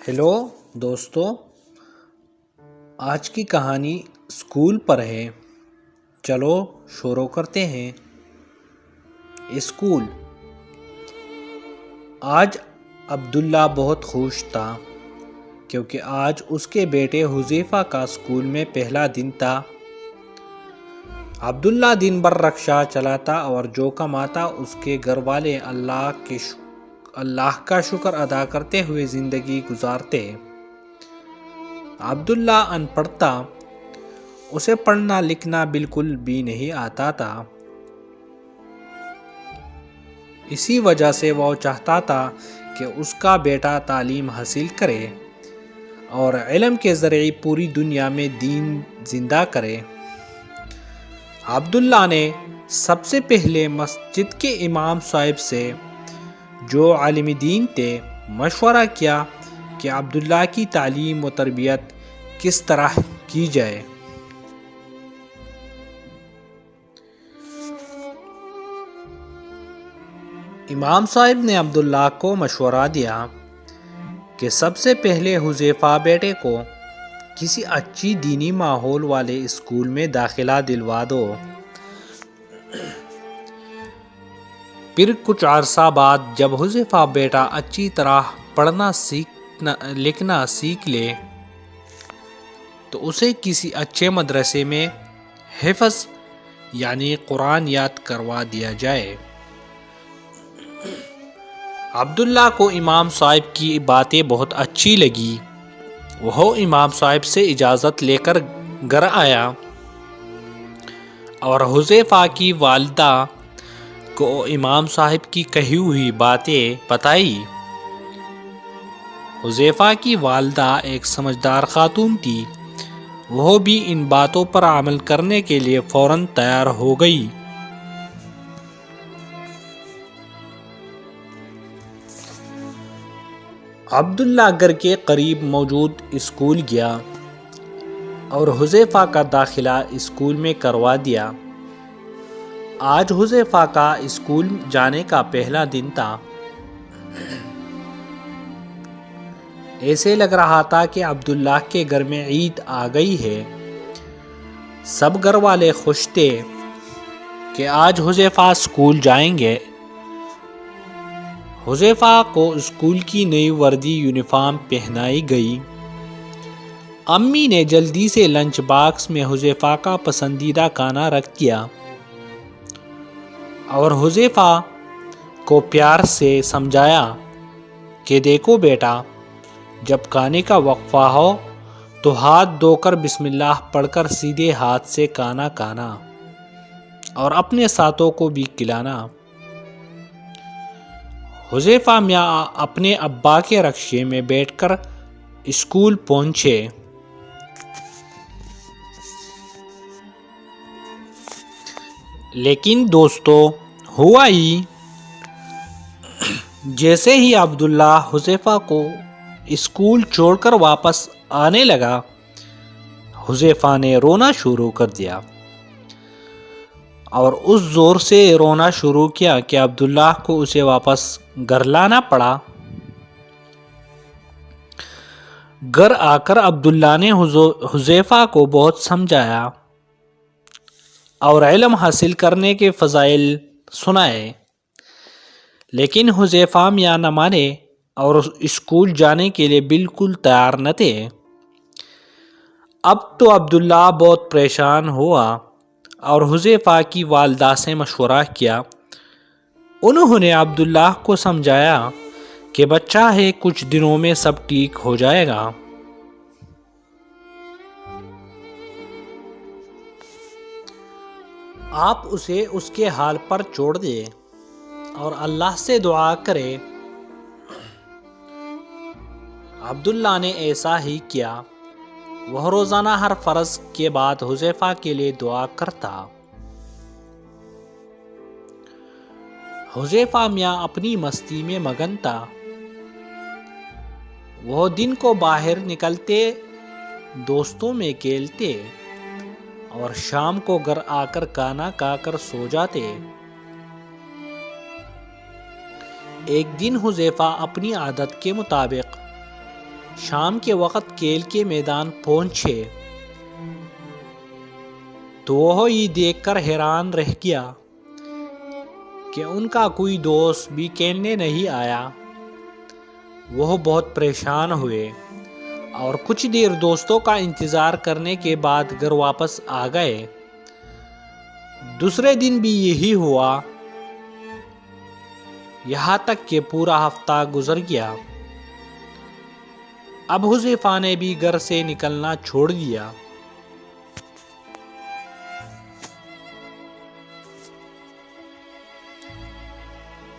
Hello دوستو، آج کی کہانی اسکول پر ہے۔ چلو شروع کرتے ہیں۔ اسکول۔ آج عبداللہ بہت خوش تھا کیونکہ آج اس کے بیٹے حذیفہ کا اسکول میں پہلا دن تھا۔ عبداللہ دن بھر رکشہ چلاتا اور جو کماتا اس کے گھر والے اللہ کا شکر ادا کرتے ہوئے زندگی گزارتے۔ عبداللہ ان پڑھ تھا، اسے پڑھنا لکھنا بالکل بھی نہیں آتا تھا۔ اسی وجہ سے وہ چاہتا تھا کہ اس کا بیٹا تعلیم حاصل کرے اور علم کے ذریعے پوری دنیا میں دین زندہ کرے۔ عبداللہ نے سب سے پہلے مسجد کے امام صاحب سے، جو عالم دین تھے، مشورہ کیا کہ عبداللہ کی تعلیم و تربیت کس طرح کی جائے۔ امام صاحب نے عبداللہ کو مشورہ دیا کہ سب سے پہلے حذیفہ بیٹے کو کسی اچھی دینی ماحول والے اسکول میں داخلہ دلوا دو۔ پھر کچھ عرصہ بعد جب حذیفہ بیٹا اچھی طرح پڑھنا لکھنا سیکھ لے تو اسے کسی اچھے مدرسے میں حفظ یعنی قرآن یاد کروا دیا جائے۔ عبداللہ کو امام صاحب کی باتیں بہت اچھی لگی۔ وہ امام صاحب سے اجازت لے کر گھر آیا اور حذیفہ کی والدہ کو امام صاحب کی کہی ہوئی باتیں بتائی۔ حذیفہ کی والدہ ایک سمجھدار خاتون تھی، وہ بھی ان باتوں پر عمل کرنے کے لیے فوراً تیار ہو گئی۔ عبداللہ گھر کے قریب موجود اسکول گیا اور حذیفہ کا داخلہ اسکول میں کروا دیا۔ آج حذیفہ کا اسکول جانے کا پہلا دن تھا۔ ایسے لگ رہا تھا کہ عبداللہ کے گھر میں عید آ گئی ہے۔ سب گھر والے خوش تھے کہ آج حذیفہ اسکول جائیں گے۔ حذیفہ کو اسکول کی نئی وردی یونیفارم پہنائی گئی۔ امی نے جلدی سے لنچ باکس میں حذیفہ کا پسندیدہ کھانا رکھ دیا اور حذیفہ کو پیار سے سمجھایا کہ دیکھو بیٹا، جب کھانے کا وقفہ ہو تو ہاتھ دھو کر بسم اللہ پڑھ کر سیدھے ہاتھ سے کھانا کھانا اور اپنے ساتھوں کو بھی کھلانا۔ حذیفہ میاں اپنے ابا کے رکشے میں بیٹھ کر اسکول پہنچے۔ لیکن دوستو، ہوا ہی جیسے ہی عبداللہ حذیفہ کو اسکول چھوڑ کر واپس آنے لگا، حذیفہ نے رونا شروع کر دیا اور اس زور سے رونا شروع کیا کہ عبداللہ کو اسے واپس گھر لانا پڑا۔ گھر آ کر عبداللہ نے حذیفہ کو بہت سمجھایا اور علم حاصل کرنے کے فضائل سنائے، لیکن حذیفہ میاں نہ مانے اور اسکول جانے کے لیے بالکل تیار نہ تھے۔ اب تو عبداللہ بہت پریشان ہوا اور حذیفہ کی والدہ سے مشورہ کیا۔ انہوں نے عبداللہ کو سمجھایا کہ بچہ ہے، کچھ دنوں میں سب ٹھیک ہو جائے گا۔ آپ اسے اس کے حال پر چھوڑ دیں اور اللہ سے دعا کریں۔ عبداللہ نے ایسا ہی کیا۔ وہ روزانہ ہر فرض کے بعد حذیفہ کے لیے دعا کرتا۔ حذیفہ میاں اپنی مستی میں مگن تھا۔ وہ دن کو باہر نکلتے، دوستوں میں کھیلتے اور شام کو گھر آ کر کھانا کھا کر سو جاتے۔ ایک دن حذیفہ اپنی عادت کے مطابق شام کے وقت کھیل کے میدان پہنچے تو وہ یہ دیکھ کر حیران رہ گیا کہ ان کا کوئی دوست بھی کھیلنے نہیں آیا۔ وہ بہت پریشان ہوئے اور کچھ دیر دوستوں کا انتظار کرنے کے بعد گھر واپس آ گئے۔ دوسرے دن بھی یہی ہوا، یہاں تک کہ پورا ہفتہ گزر گیا۔ اب حذیفہ نے بھی گھر سے نکلنا چھوڑ دیا۔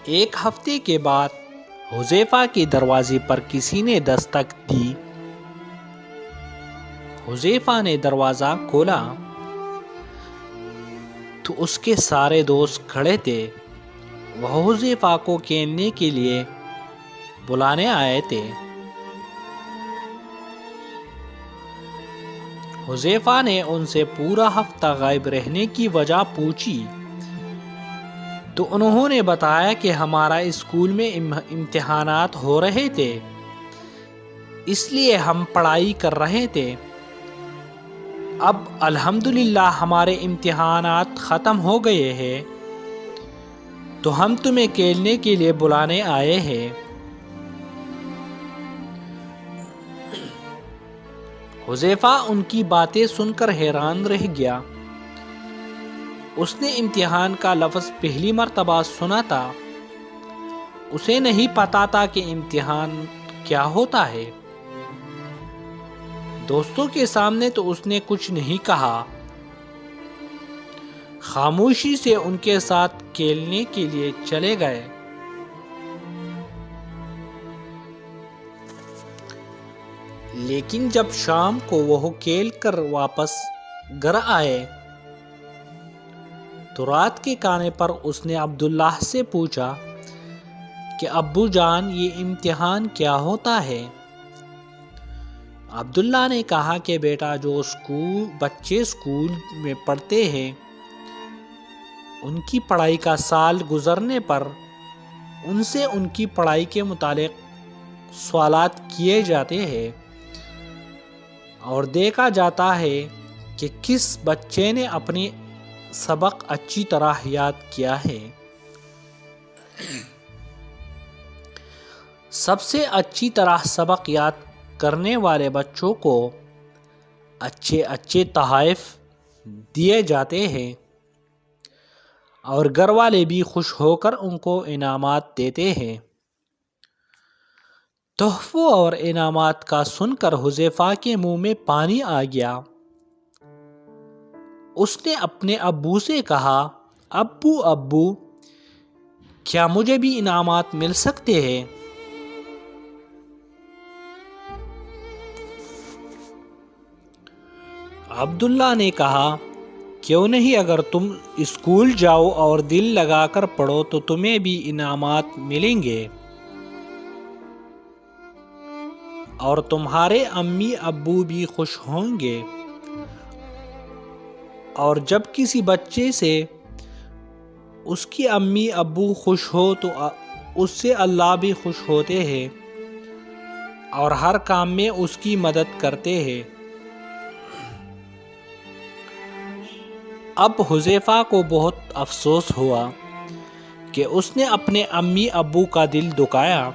ایک ہفتے کے بعد حذیفہ کے دروازے پر کسی نے دستک دی۔ حذیفہ نے دروازہ کھولا تو اس کے سارے دوست کھڑے تھے۔ وہ حذیفہ کو کھیلنے کے لیے بلانے آئے تھے۔ حذیفہ نے ان سے پورا ہفتہ غائب رہنے کی وجہ پوچھی تو انہوں نے بتایا کہ ہمارا اسکول میں امتحانات ہو رہے تھے، اس لیے ہم پڑھائی کر رہے تھے۔ اب الحمدللہ ہمارے امتحانات ختم ہو گئے ہیں تو ہم تمہیں کھیلنے کے لیے بلانے آئے ہیں۔ حذیفہ ان کی باتیں سن کر حیران رہ گیا۔ اس نے امتحان کا لفظ پہلی مرتبہ سنا تھا۔ اسے نہیں پتا تھا کہ امتحان کیا ہوتا ہے۔ دوستوں کے سامنے تو اس نے کچھ نہیں کہا، خاموشی سے ان کے ساتھ کھیلنے کے لیے چلے گئے۔ لیکن جب شام کو وہ کھیل کر واپس گھر آئے تو رات کے کھانے پر اس نے عبداللہ سے پوچھا کہ ابو جان یہ امتحان کیا ہوتا ہے؟ عبداللہ نے کہا کہ بیٹا جو بچے اسکول میں پڑھتے ہیں ان کی پڑھائی کا سال گزرنے پر ان سے ان کی پڑھائی کے متعلق سوالات کیے جاتے ہیں اور دیکھا جاتا ہے کہ کس بچے نے اپنے سبق اچھی طرح یاد کیا ہے۔ سب سے اچھی طرح سبق یاد کرنے والے بچوں کو اچھے تحائف دیے جاتے ہیں اور گھر والے بھی خوش ہو کر ان کو انعامات دیتے ہیں۔ تحفوں اور انعامات کا سن کر حذیفہ کے منہ میں پانی آ گیا۔ اس نے اپنے ابو سے کہا، ابو کیا مجھے بھی انعامات مل سکتے ہیں؟ عبداللہ نے کہا، کیوں نہیں، اگر تم اسکول جاؤ اور دل لگا کر پڑھو تو تمہیں بھی انعامات ملیں گے اور تمہارے امی ابو بھی خوش ہوں گے، اور جب کسی بچے سے اس کی امی ابو خوش ہو تو اس سے اللہ بھی خوش ہوتے ہیں اور ہر کام میں اس کی مدد کرتے ہیں۔ اب حذیفہ کو بہت افسوس ہوا کہ اس نے اپنے امی ابو کا دل دکھایا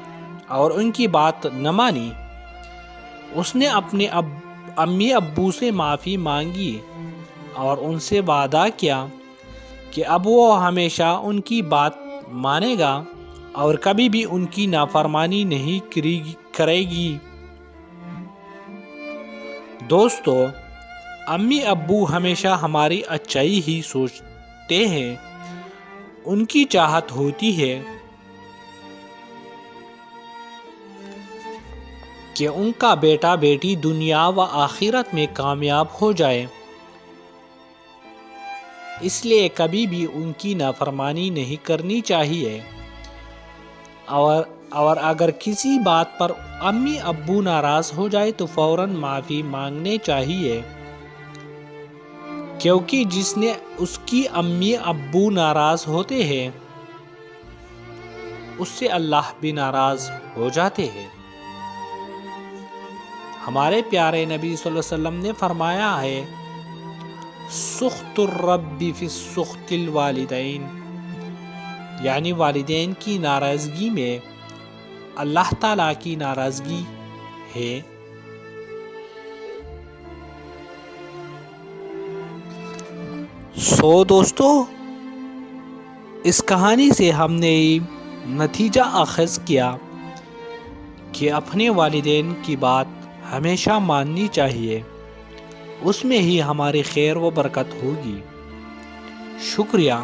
اور ان کی بات نہ مانی۔ اس نے اپنے امی ابو سے معافی مانگی اور ان سے وعدہ کیا کہ اب وہ ہمیشہ ان کی بات مانے گا اور کبھی بھی ان کی نافرمانی نہیں کرے گی۔ دوستو، امی ابو ہمیشہ ہماری اچھائی ہی سوچتے ہیں، ان کی چاہت ہوتی ہے کہ ان کا بیٹا بیٹی دنیا و آخرت میں کامیاب ہو جائے، اس لیے کبھی بھی ان کی نافرمانی نہیں کرنی چاہیے، اور اگر کسی بات پر امی ابو ناراض ہو جائے تو فوراً معافی مانگنے چاہیے، کیونکہ جس نے اس کی امی ابو ناراض ہوتے ہیں اس سے اللہ بھی ناراض ہو جاتے ہیں۔ ہمارے پیارے نبی صلی اللہ علیہ وسلم نے فرمایا ہے سخط الرب فی سخط الوالدین، یعنی والدین کی ناراضگی میں اللہ تعالیٰ کی ناراضگی ہے۔ دوستو، اس کہانی سے ہم نے نتیجہ اخذ کیا کہ اپنے والدین کی بات ہمیشہ ماننی چاہیے، اس میں ہی ہماری خیر و برکت ہوگی۔ شکریہ۔